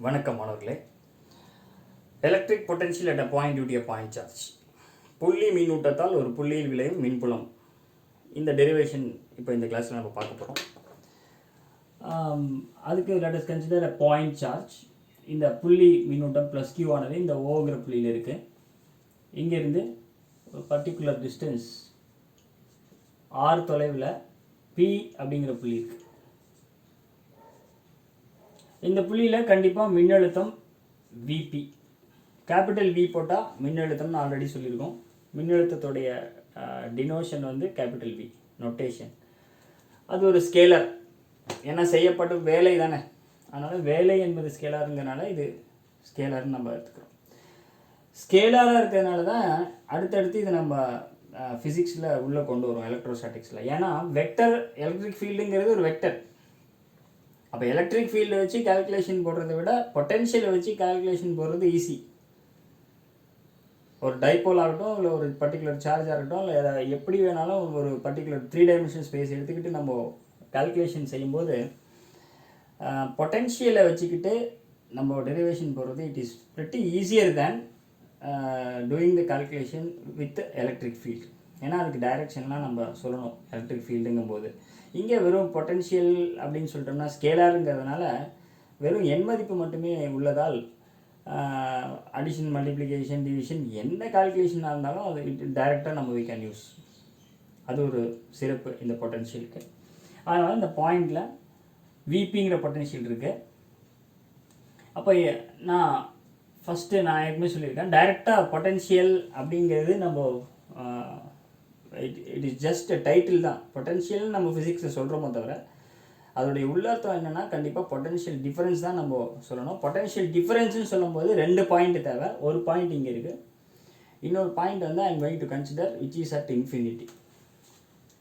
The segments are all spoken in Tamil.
வணக்கம் மாணவர்களே. Electric potential at a point due to a point charge. புள்ளி மின்னூட்டத்தால் ஒரு புள்ளியில் விளையும் மின்புலம். இந்த டெரிவேஷன் இப்போ இந்த கிளாஸில் நம்ம பார்க்க போகிறோம். அதுக்கு let us consider a point charge. இந்த புள்ளி மின்னூட்டம் ப்ளஸ் கியூ ஆனது இந்த ஓங்கிற புள்ளியில் இருக்குது. இங்கேருந்து ஒரு பர்டிகுலர் டிஸ்டன்ஸ் ஆர் தொலைவில் பி அப்படிங்கிற புள்ளி இருக்குது. இந்த புள்ளியில் கண்டிப்பாக மின்னழுத்தம் விபி, கேபிட்டல் வி போட்டால் மின்னழுத்தம்னு ஆல்ரெடி சொல்லியிருக்கோம். மின்னழுத்தத்துடைய டினோஷன் வந்து கேபிட்டல் வி நொட்டேஷன். அது ஒரு ஸ்கேலர், ஏன்னா செய்யப்படும் வேலை தானே, அதனால் வேலை என்பது ஸ்கேலாருங்கிறனால இது ஸ்கேலர்னு நம்ம எடுத்துக்கிறோம். ஸ்கேலாராக இருக்கிறதுனால தான் அடுத்தடுத்து இதை நம்ம ஃபிசிக்ஸில் உள்ளே கொண்டு வரும், எலக்ட்ரோஸ்டாட்டிக்ஸில். ஏன்னா வெக்டர் எலக்ட்ரிக் ஃபீல்டுங்கிறது ஒரு வெக்டர். அப்போ எலக்ட்ரிக் ஃபீல்டை வச்சு கால்குலேஷன் போடுறதை விட பொட்டென்ஷியலை வச்சு கால்குலேஷன் போடுறது ஈஸி. ஒரு டைபோல் ஆகட்டும், இல்லை ஒரு பர்டிகுலர் சார்ஜ் ஆகட்டும், இல்லை எப்படி வேணாலும் ஒரு பர்டிகுலர் 3 டைமென்ஷன் ஸ்பேஸ் எடுத்துக்கிட்டு நம்ம கால்குலேஷன் செய்யும்போது பொட்டென்ஷியலை வச்சுக்கிட்டு நம்ம டெரிவேஷன் போடுறது it is pretty easier than doing the calculation with electric field. ஏன்னா அதுக்கு டைரெக்ஷன்லாம் நம்ம சொல்லணும் எலக்ட்ரிக் ஃபீல்டுங்கும் போது. இங்கே வெறும் பொட்டென்ஷியல் அப்படின்னு சொல்லிட்டோம்னா ஸ்கேலாருங்கிறதுனால வெறும் எண் மதிப்பு மட்டுமே உள்ளதால் அடிஷன், மல்டிப்ளிகேஷன், டிவிஷன் எந்த கால்குலேஷனாக இருந்தாலும் அது டைரெக்டாக நம்ம வி கேன் யூஸ். அது ஒரு சிறப்பு இந்த பொட்டென்ஷியலுக்கு. அதனால் இந்த பாயிண்டில் விபிங்கிற பொட்டென்ஷியல் இருக்குது. அப்போ நான் ஏற்கனவே சொல்லியிருக்கேன், டைரெக்டாக பொட்டென்ஷியல் அப்படிங்கிறது நம்ம இட் இஸ் ஜஸ்ட் டைட்டில் தான். பொட்டென்ஷியல் நம்ம ஃபிசிக்ஸை சொல்கிறோமோ தவிர அதோடைய உள்ளர்த்தம் என்னென்னா கண்டிப்பாக பொட்டென்ஷியல் டிஃபரன்ஸ் தான் நம்ம சொல்லணும். பொட்டென்ஷியல் டிஃபரன்ஸ்னு சொல்லும்போது 2 பாயிண்ட் தேவை. ஒரு பாயிண்ட் இங்கே இருக்குது, இன்னொரு பாயிண்ட் வந்து I am going to consider which is at infinity.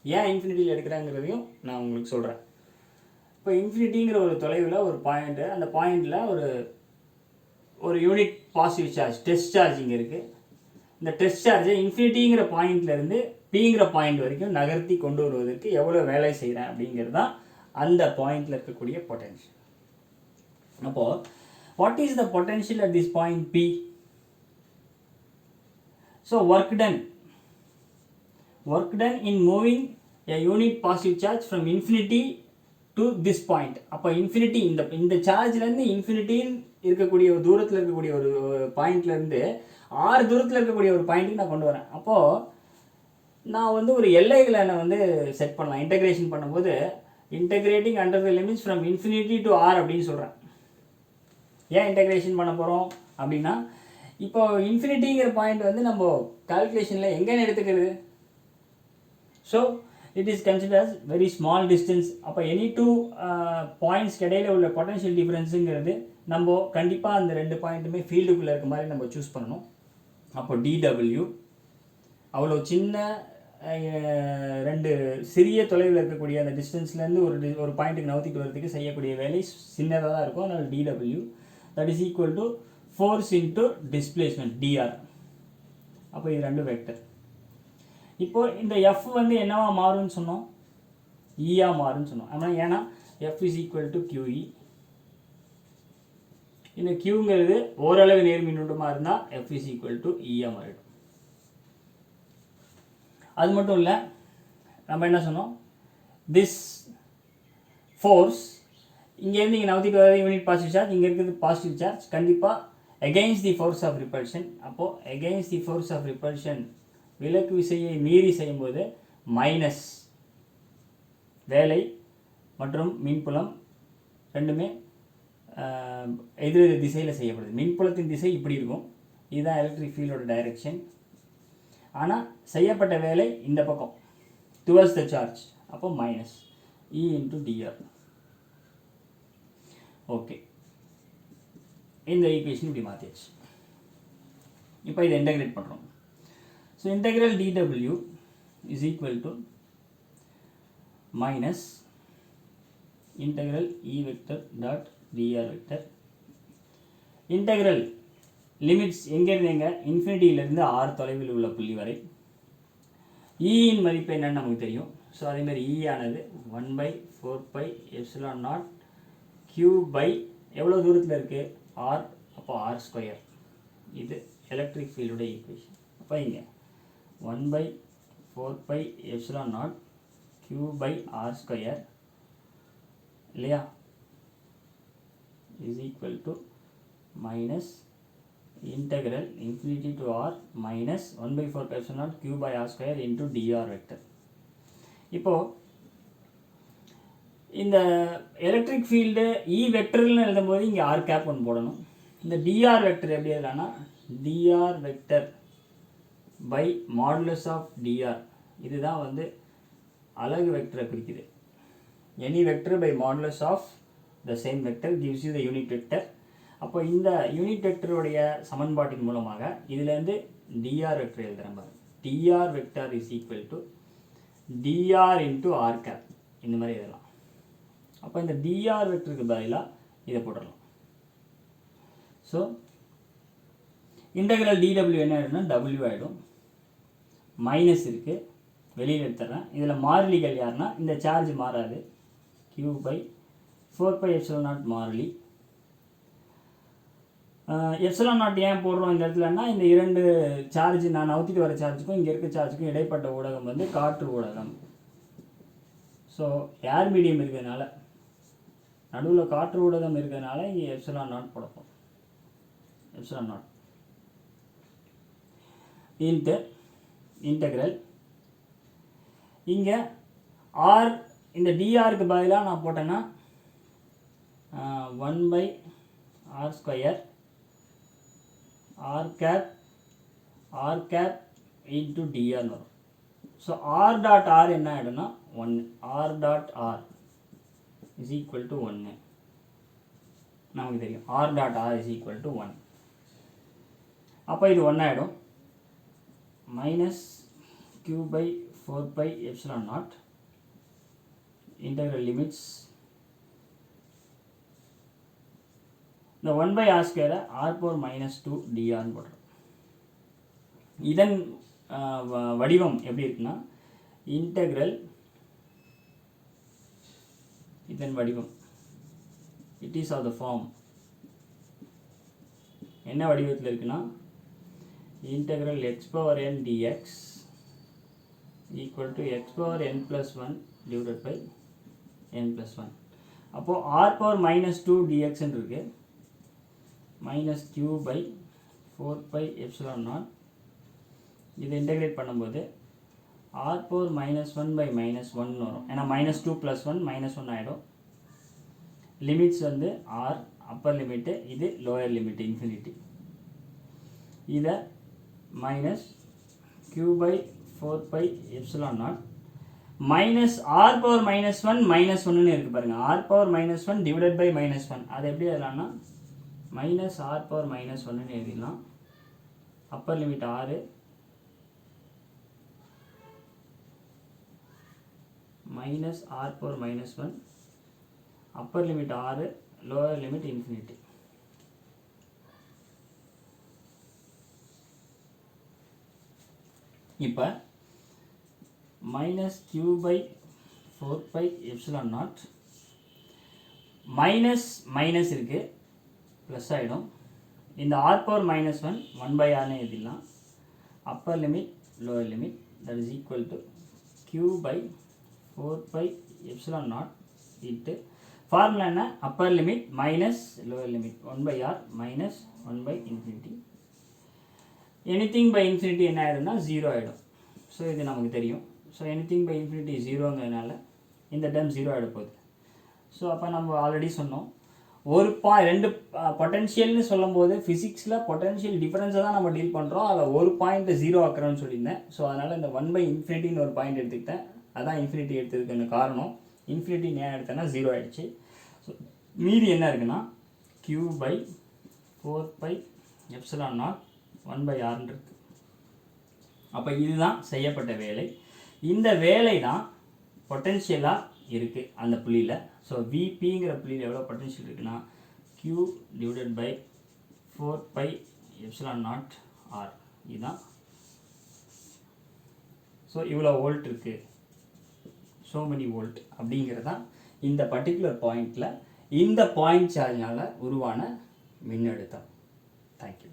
ஏன் இன்ஃபினிட்டியில் எடுக்கிறாங்கிறதையும் நான் உங்களுக்கு சொல்கிறேன். இப்போ இன்ஃபினிட்டிங்கிற ஒரு தொலைவில் ஒரு பாயிண்ட்டு, அந்த பாயிண்டில் ஒரு unit positive charge, test charge இங்கே இருக்குது. இந்த டெஸ்ட் சார்ஜை இன்ஃபினிட்டிங்கிற பாயிண்ட்லேருந்து பிங்கிற பாயிண்ட் வரைக்கும் நகர்த்தி கொண்டு வருவதற்கு எவ்வளோ வேலை செய்கிறேன் அப்படிங்கிறது தான் அந்த பாயிண்டில் இருக்கக்கூடிய பொட்டென்ஷியல். அப்போது what is the potential at this point P? So work done in moving a unit positive charge from infinity to this point. அப்போ இன்ஃபினிட்டி இந்த சார்ஜ்லேருந்து இன்ஃபினிட்டின்னு இருக்கக்கூடிய ஒரு தூரத்தில் இருக்கக்கூடிய ஒரு பாயிண்ட்லேருந்து 6 தூரத்தில் இருக்கக்கூடிய ஒரு பாயிண்ட்டுக்கு நான் கொண்டு வரேன். அப்போது நான் வந்து ஒரு எல்லைகளை நான் வந்து செட் பண்ணலாம். இன்டகிரேஷன் பண்ணும்போது integrating under the limits from infinity to R அப்படின்னு சொல்கிறேன். ஏன் இன்டகிரேஷன் பண்ண போகிறோம் அப்படின்னா, இப்போ இன்ஃபினிட்டிங்கிற பாயிண்ட் வந்து நம்ம கால்குலேஷனில் எங்கேன்னு எடுத்துக்கிறது. So it is considers very small distance. அப்போ எனி 2 பாயிண்ட்ஸ்க்கு இடையில உள்ள பொட்டன்ஷியல் டிஃபரன்ஸுங்கிறது நம்ம கண்டிப்பாக அந்த 2 பாயிண்ட்டுமே ஃபீல்டுக்குள்ளே இருக்க மாதிரி நம்ம சூஸ் பண்ணணும். அப்போ டிடபிள்யூ அவ்வளோ சின்ன 2 சிறிய தொலைவில் இருக்கக்கூடிய அந்த டிஸ்டன்ஸ்லேருந்து ஒரு பாயிண்ட்டுக்கு நவுத்திட்டு வரதுக்கு செய்யக்கூடிய வேலை சின்னதாக தான் இருக்கும். அதனால் d W that is equal to force into displacement d r. அப்போ இது 2 வெக்டர். இப்போது இந்த எஃப் வந்து என்னவா மாறும்னு சொன்னோம், ஈயா மாறும்னு சொன்னோம். ஆனால் ஏன்னா F is equal to QE. இந்த கியூங்கிறது ஓரளவு நேர் மின்னூட்டமாக இருந்தால் எஃப் இஸ் ஈக்குவல் டு ஈயா மாறிடும். அது மட்டும் இல்லை, நம்ம என்ன சொன்னோம், திஸ் ஃபோர்ஸ் இங்கேருந்து இங்கே நவுத்திட்டு வர யூனிட் பாசிட்டிவ் சார்ஜ், இங்கே இருக்கிறது பாசிட்டிவ் சார்ஜ், கண்டிப்பாக against the force of repulsion. அப்போது against the force of repulsion விலக்கு விசையை மீறி செய்யும்போது மைனஸ் வேலை மற்றும் மின்புலம் ரெண்டுமே எதிர் திசையில் செய்யப்படுது. மின்புலத்தின் திசை இப்படி இருக்கும், இதுதான் எலக்ட்ரிக் ஃபீல்டோட டைரெக்ஷன். ஆனால் செய்யப்பட்ட வேலை இந்த பக்கம் டுவர்ட்ஸ் த சார்ஜ். அப்போ minus E into d r. Okay, இந்த ஈக்குவேஷன் இப்படி மாற்றியாச்சு. இப்போ இதை இன்டகிரேட் பண்ணுறோம். So integral d W is equal to minus integral E vector dot d r vector. Integral limits எங்கேருந்து எங்கே, இன்ஃபினிட்டியிலேருந்து 6 தொலைவில் உள்ள புள்ளி வரை. இயின் மதிப்பு என்னன்னு நமக்கு தெரியும். ஸோ அதேமாதிரி இ ஆனது 1/4πε0 Q பை எவ்வளோ தூரத்தில் இருக்குது, ஆர், அப்போ ஆர் ஸ்கொயர். இது எலக்ட்ரிக் ஃபீல்டோட ஈக்குவேஷன். அப்போ இங்கே 1/4πε0 q by r ஸ்கொயர் இல்லையா is equal to minus integral infinity to r minus 1/4πε0 q by r square into dr vector. இப்போ இந்த எலக்ட்ரிக் ஃபீல்டு இ வெக்டர்னு எழுதும்போது இங்கே ஆர் கேப் ஒன்று போடணும். இந்த டிஆர் வெக்டர் எப்படி எழுதலாம்னா dr vector by modulus of dr. இதுதான் வந்து அலகு வெக்டரை குறிக்குது. Any vector by modulus of the same vector gives you the unit vector. அப்போ இந்த யூனிட் வெக்டருடைய சமன்பாட்டின் மூலமாக இதிலேருந்து டிஆர் வெக்டர் எழுதுகிறேன் பாருங்க. D r vector is equal to d r into r cap, இந்த மாதிரி எழுதலாம். அப்போ இந்த டிஆர் வெக்டருக்கு பதிலாக இதை போட்டுடலாம். ஸோ இன்டெக்ரல் டிடபிள்யூ என்ன ஆகிடும்னா டபிள்யூ ஆகிடும். மைனஸ் இருக்குது, வெளியில் எடுத்துடுறேன். இதில் மாறிலிகள் யாருன்னா இந்த சார்ஜ் மாறாது. q/4πε0 மாறிலி. ε0 ஏன் போடுறோம் இந்த இடத்துலன்னா, இந்த இரண்டு சார்ஜ் நான் நவுத்திட்டு வர சார்ஜுக்கும் இங்கே இருக்க சார்ஜுக்கும் இடைப்பட்ட ஊடகம் வந்து காற்று ஊடகம். ஸோ ஏர் மீடியம் இருக்கிறதுனால, நடுவில் காற்று ஊடகம் இருக்கிறதுனால இங்கே ε0 போடப்போம். ε0 இன்ட்டு இன்டெக்ரல் இங்கே ஆர், இந்த டிஆருக்கு பதிலாக நான் போட்டேன்னா 1/r square r cap into டிஆர்னு வரும். ஸோ ஆர் டாட் ஆர் என்ன ஆகிடும்னா 1, r dot r is equal to 1. நமக்கு தெரியும் r dot r is equal to 1. அப்போ இது 1 ஆகிடும். மைனஸ் q/4πε0 integral limits இந்த 1/r ஸ்கொயரை r⁻² dr போடுறோம். இதன் வடிவம் எப்படி இருக்குன்னா இன்டெக்ரல், இதன் வடிவம் it is of the form என்ன வடிவத்தில் இருக்குன்னா integral x⁻n dx equal to x⁻n+1 divided by n+1. அப்போது r⁻² dx இருக்கு. மைனஸ் q/4πε0 இதை இன்டெகிரேட் பண்ணும்போது r⁻1/-1 வரும். ஏன்னா -2 + 1 -1 ஆகிடும். லிமிட்ஸ் வந்து r அப்பர் லிமிட்டு, இது லோயர் லிமிட் இன்ஃபினிட்டி. இதை மைனஸ் q/4πε0 மைனஸ் r⁻−1 -1ன்னு இருக்குது பாருங்கள். r⁻−1 டிவைடட் பை -1 அது எப்படி எழுதலாம்னா மைனஸ் r⁻−1ன்னு எழுதிடலாம். Upper limit 6 minus r⁻−1 upper limit 6 lower limit infinity. இப்போ மைனஸ் q/4πε0 மைனஸ் மைனஸ் இருக்குது, ப்ளஸ் ஆகிடும். இந்த r⁻−1 1/r எழுதிடலாம். Upper limit lower limit that is equal to q/4πε0 into formula என்ன, upper limit minus lower limit 1/r minus 1/∞. Anything by infinity என்ன ஆகிடும்னா 0 ஆகிடும். ஸோ இது நமக்கு தெரியும். ஸோ எனிதிங் பை இன்ஃபினிட்டி 0ங்கிறதுனால இந்த டேர்ம் 0 ஆகிட போகுது. ஸோ அப்போ நம்ம ஆல்ரெடி சொன்னோம், ஒரு ரெண்டு பொட்டன்ஷியல்னு சொல்லும்போது ஃபிசிக்ஸில் பொட்டன்ஷியல் டிஃபரன்ஸை தான் நம்ம டீல் பண்ணுறோம். அதில் ஒரு பாயிண்ட்டை 0 ஆக்குறோன்னு சொல்லியிருந்தேன். ஸோ அதனால் இந்த 1/∞ ஒரு பாயிண்ட் எடுத்துக்கிட்டேன். அதான் இன்ஃபினிட்டி எடுத்ததுக்கு காரணம். இன்ஃபினிட்டி ஏன் எடுத்தேன்னா 0 ஆகிடுச்சு. ஸோ மீதி என்ன இருக்குன்னா q/4πε0 1/r இருக்கு. அப்போ இதுதான் செய்யப்பட்ட வேலை. இந்த வேலை தான் பொட்டென்ஷியலாக இருக்குது அந்த புள்ளியில். ஸோ விபிங்கிற புள்ளியில் எவ்வளோ பொட்டென்ஷியல் இருக்குன்னா q/4πε0 r இதுதான். ஸோ இவ்வளோ வோல்ட் இருக்குது, ஸோ மெனி வோல்ட் அப்படிங்கிறது தான் இந்த பர்டிகுலர் பாயிண்டில் இந்த பாயிண்ட் சார்ஜினால் உருவான மின்னழுத்தம். தேங்க்யூ.